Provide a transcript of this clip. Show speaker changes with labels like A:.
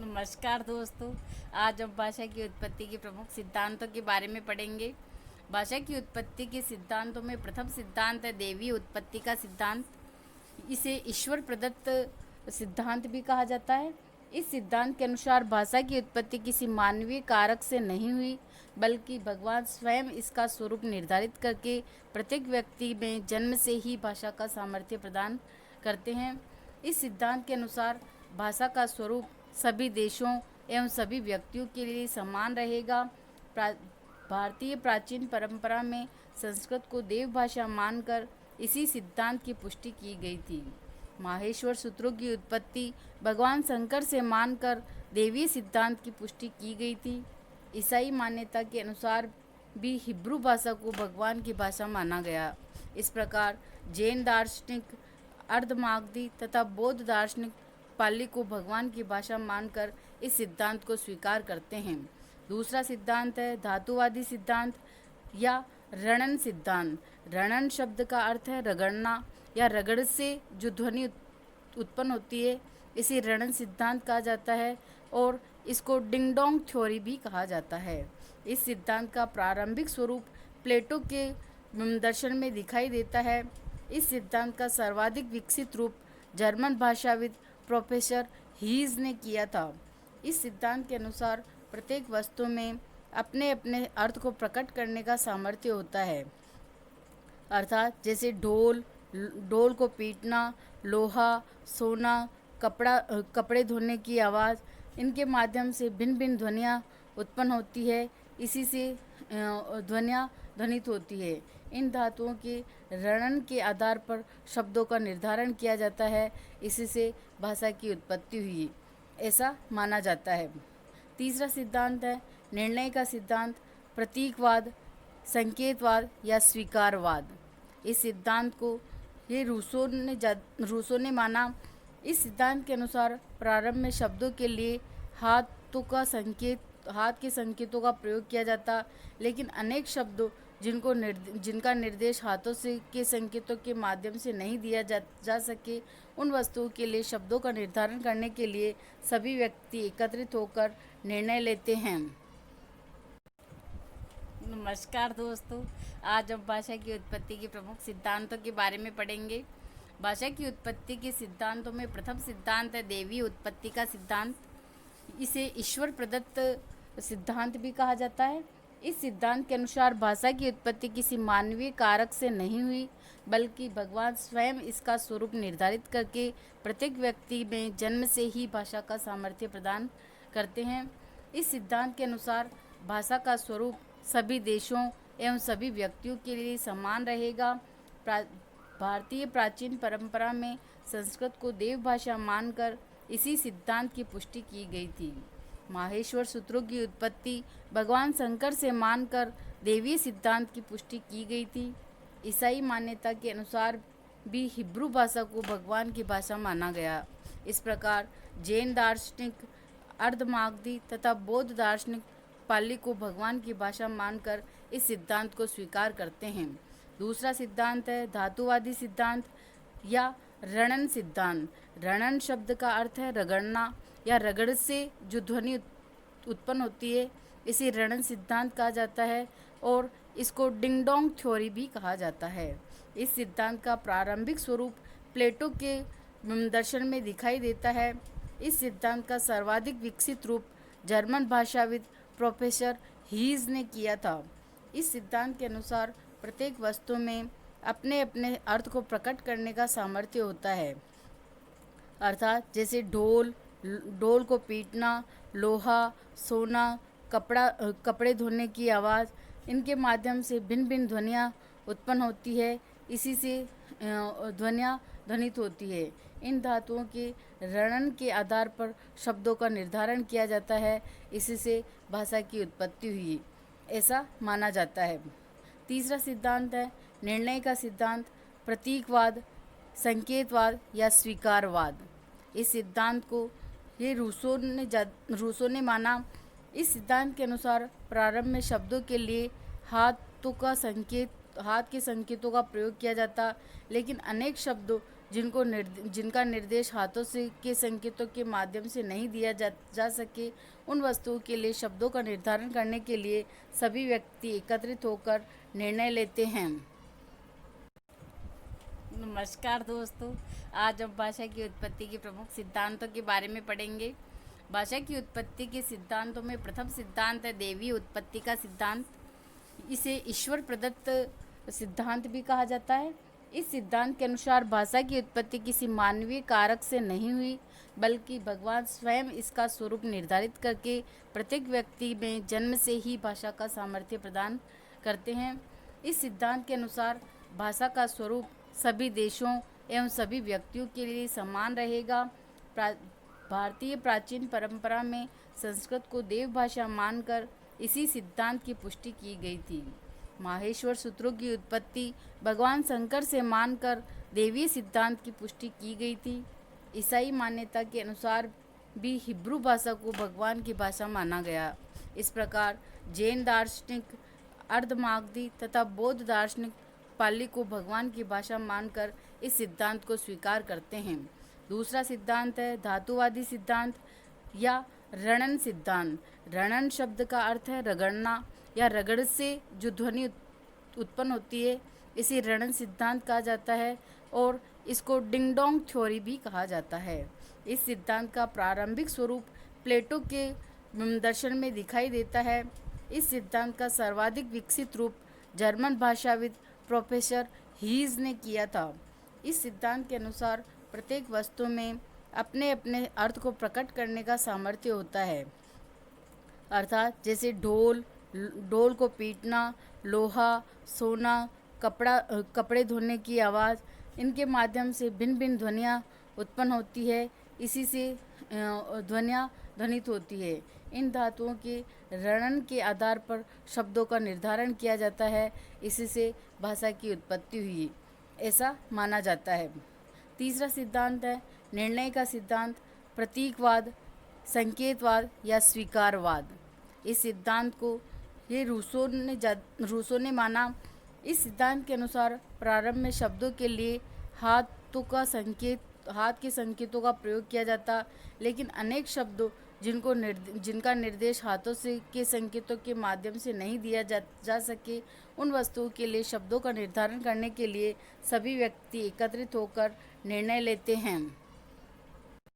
A: नमस्कार दोस्तों। आज हम भाषा की उत्पत्ति के प्रमुख सिद्धांतों के बारे में पढ़ेंगे। भाषा की उत्पत्ति के सिद्धांतों में प्रथम सिद्धांत है दैवीय उत्पत्ति का सिद्धांत। इसे ईश्वर प्रदत्त सिद्धांत भी कहा जाता है। इस सिद्धांत के अनुसार भाषा की उत्पत्ति किसी मानवीय कारक से नहीं हुई, बल्कि भगवान स्वयं इसका स्वरूप निर्धारित करके प्रत्येक व्यक्ति में जन्म से ही भाषा का सामर्थ्य प्रदान करते हैं। इस सिद्धांत के अनुसार भाषा का स्वरूप सभी देशों एवं सभी व्यक्तियों के लिए समान रहेगा। भारतीय प्राचीन परंपरा में संस्कृत को देव भाषा मानकर इसी सिद्धांत की पुष्टि की गई थी। माहेश्वर सूत्रों की उत्पत्ति भगवान शंकर से मानकर देवीय सिद्धांत की पुष्टि की गई थी। ईसाई मान्यता के अनुसार भी हिब्रू भाषा को भगवान की भाषा माना गया। इस प्रकार जैन दार्शनिक अर्धमागधी तथा बौद्ध दार्शनिक पाली को भगवान की भाषा मानकर इस सिद्धांत को स्वीकार करते हैं। दूसरा सिद्धांत है धातुवादी सिद्धांत या रणन सिद्धांत। रणन शब्द का अर्थ है रगड़ना या रगड़ से जो ध्वनि उत्पन्न होती है, इसे रणन सिद्धांत कहा जाता है और इसको डिंग डोंग थ्योरी भी कहा जाता है। इस सिद्धांत का प्रारंभिक स्वरूप प्लेटो के दर्शन में दिखाई देता है। इस सिद्धांत का सर्वाधिक विकसित रूप जर्मन भाषाविद प्रोफेसर हीज ने किया था। इस सिद्धांत के अनुसार प्रत्येक वस्तु में अपने अपने अर्थ को प्रकट करने का सामर्थ्य होता है, अर्थात जैसे ढोल को पीटना, लोहा, सोना, कपड़े धोने की आवाज़, इनके माध्यम से भिन्न भिन्न ध्वनियाँ उत्पन्न होती है। इसी से ध्वनियाँ ध्वनित होती है। इन धातुओं के रणन के आधार पर शब्दों का निर्धारण किया जाता है। इसी से भाषा की उत्पत्ति हुई, ऐसा माना जाता है। तीसरा सिद्धांत है निर्णय का सिद्धांत, प्रतीकवाद, संकेतवाद या स्वीकारवाद। इस सिद्धांत को रूसो ने माना। इस सिद्धांत के अनुसार प्रारंभ में शब्दों के लिए हाथ के संकेतों का प्रयोग किया जाता, लेकिन अनेक शब्दों जिनका निर्देश हाथों से के संकेतों के माध्यम से नहीं दिया जा सके, उन वस्तुओं के लिए शब्दों का निर्धारण करने के लिए सभी व्यक्ति एकत्रित होकर निर्णय लेते हैं। नमस्कार दोस्तों। आज हम भाषा की उत्पत्ति के प्रमुख सिद्धांतों के बारे में पढ़ेंगे। भाषा की उत्पत्ति के सिद्धांतों में प्रथम सिद्धांत है दैवीय उत्पत्ति का सिद्धांत। इसे ईश्वर प्रदत्त सिद्धांत भी कहा जाता है। इस सिद्धांत के अनुसार भाषा की उत्पत्ति किसी मानवीय कारक से नहीं हुई, बल्कि भगवान स्वयं इसका स्वरूप निर्धारित करके प्रत्येक व्यक्ति में जन्म से ही भाषा का सामर्थ्य प्रदान करते हैं। इस सिद्धांत के अनुसार भाषा का स्वरूप सभी देशों एवं सभी व्यक्तियों के लिए समान रहेगा। भारतीय प्राचीन परंपरा में संस्कृत को देव भाषा मानकर इसी सिद्धांत की पुष्टि की गई थी। माहेश्वर सूत्रों की उत्पत्ति भगवान शंकर से मानकर देवीय सिद्धांत की पुष्टि की गई थी। ईसाई मान्यता के अनुसार भी हिब्रू भाषा को भगवान की भाषा माना गया। इस प्रकार जैन दार्शनिक अर्धमागधी तथा बौद्ध दार्शनिक पाली को भगवान की भाषा मानकर इस सिद्धांत को स्वीकार करते हैं। दूसरा सिद्धांत है धातुवादी सिद्धांत या रणन सिद्धांत। रणन शब्द का अर्थ है रगड़ना या रगड़ से जो ध्वनि उत्पन्न होती है, इसे रणन सिद्धांत कहा जाता है और इसको डिंग डोंग थ्योरी भी कहा जाता है। इस सिद्धांत का प्रारंभिक स्वरूप प्लेटो के दर्शन में दिखाई देता है। इस सिद्धांत का सर्वाधिक विकसित रूप जर्मन भाषाविद प्रोफेसर हीज ने किया था। इस सिद्धांत के अनुसार प्रत्येक वस्तु में अपने अपने अर्थ को प्रकट करने का सामर्थ्य होता है, अर्थात जैसे ढोल को पीटना, लोहा, सोना, कपड़े धोने की आवाज़, इनके माध्यम से भिन्न भिन्न ध्वनियाँ उत्पन्न होती है। इसी से ध्वनियाँ ध्वनित होती है। इन धातुओं के रणन के आधार पर शब्दों का निर्धारण किया जाता है। इसी से भाषा की उत्पत्ति हुई, ऐसा माना जाता है। तीसरा सिद्धांत है निर्णय का सिद्धांत, प्रतीकवाद, संकेतवाद या स्वीकारवाद। इस सिद्धांत को रूसो ने माना। इस सिद्धांत के अनुसार प्रारंभ में शब्दों के लिए हाथ के संकेतों का प्रयोग किया जाता, लेकिन अनेक शब्दों जिनका निर्देश हाथों से के संकेतों के माध्यम से नहीं दिया जा सके, उन वस्तुओं के लिए शब्दों का निर्धारण करने के लिए सभी व्यक्ति एकत्रित होकर निर्णय लेते हैं। नमस्कार दोस्तों, आज हम भाषा की उत्पत्ति के प्रमुख सिद्धांतों के बारे में पढ़ेंगे। भाषा की उत्पत्ति के सिद्धांतों में प्रथम सिद्धांत है दैवीय उत्पत्ति का सिद्धांत। इसे ईश्वर प्रदत्त सिद्धांत भी कहा जाता है। इस सिद्धांत के अनुसार भाषा की उत्पत्ति किसी मानवीय कारक से नहीं हुई, बल्कि भगवान स्वयं इसका स्वरूप निर्धारित करके प्रत्येक व्यक्ति में जन्म से ही भाषा का सामर्थ्य प्रदान करते हैं। इस सिद्धांत के अनुसार भाषा का स्वरूप सभी देशों एवं सभी व्यक्तियों के लिए समान रहेगा। भारतीय प्राचीन परंपरा में संस्कृत को देव भाषा मानकर इसी सिद्धांत की पुष्टि की गई थी। माहेश्वर सूत्रों की उत्पत्ति भगवान शंकर से मानकर देवीय सिद्धांत की पुष्टि की गई थी। ईसाई मान्यता के अनुसार भी हिब्रू भाषा को भगवान की भाषा माना गया। इस प्रकार जैन दार्शनिक अर्धमागधी तथा बौद्ध दार्शनिक पाली को भगवान की भाषा मानकर इस सिद्धांत को स्वीकार करते हैं। दूसरा सिद्धांत है धातुवादी सिद्धांत या रणन सिद्धांत। रणन शब्द का अर्थ है रगड़ना या रगड़ से जो ध्वनि उत्पन्न होती है, इसे रणन सिद्धांत कहा जाता है और इसको डिंग डोंग थ्योरी भी कहा जाता है। इस सिद्धांत का प्रारंभिक स्वरूप प्लेटो के दर्शन में दिखाई देता है। इस सिद्धांत का सर्वाधिक विकसित रूप जर्मन भाषाविद प्रोफेसर हीज ने किया था। इस सिद्धांत के अनुसार प्रत्येक वस्तु में अपने अपने अर्थ को प्रकट करने का सामर्थ्य होता है, अर्थात जैसे ढोल को पीटना, लोहा, सोना, कपड़े धोने की आवाज़, इनके माध्यम से भिन्न भिन्न ध्वनियाँ उत्पन्न होती है। इसी से ध्वनियाँ ध्वनित होती है। इन धातुओं के रणन के आधार पर शब्दों का निर्धारण किया जाता है। इसी से भाषा की उत्पत्ति हुई, ऐसा माना जाता है। तीसरा सिद्धांत है निर्णय का सिद्धांत, प्रतीकवाद, संकेतवाद या स्वीकारवाद। इस सिद्धांत को रूसो ने माना। इस सिद्धांत के अनुसार प्रारंभ में शब्दों के लिए हाथ के संकेतों का प्रयोग किया जाता, लेकिन अनेक शब्दों जिनका निर्देश हाथों से के संकेतों के माध्यम से नहीं दिया जा सके, उन वस्तुओं के लिए शब्दों का निर्धारण करने के लिए सभी व्यक्ति एकत्रित होकर निर्णय लेते हैं।